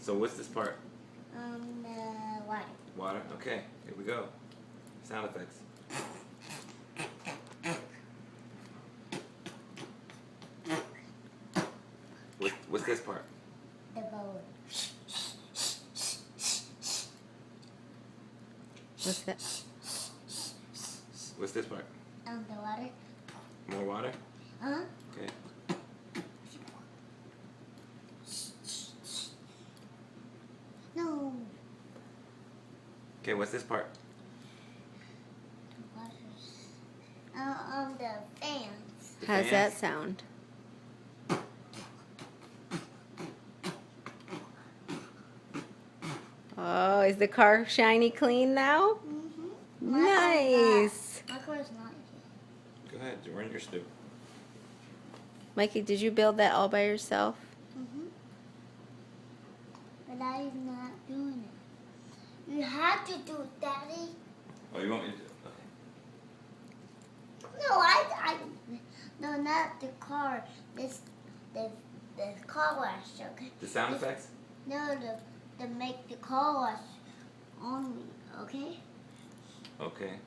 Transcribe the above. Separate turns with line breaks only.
So what's this part?
The water.
Water? Okay, here we go. Sound effects. What's this part?
The bowl.
What's that?
What's this part?
The water.
More water?
Huh?
Okay.
No.
Okay, what's this part?
The waters. The fans.
The
How's
fans?
that sound? Oh, is the car shiny clean now?
Mm-hmm.
Nice.
My car's not here.
Go ahead, Jordan, you're stupid.
Mikey, did you build that all by yourself?
Mm-hmm. But I'm not doing it. You have to do it, Daddy.
Oh, you want me to do it? Okay.
No, not the car. The car wash, okay?
The sound effects?
No, the make the car wash only, okay?
Okay.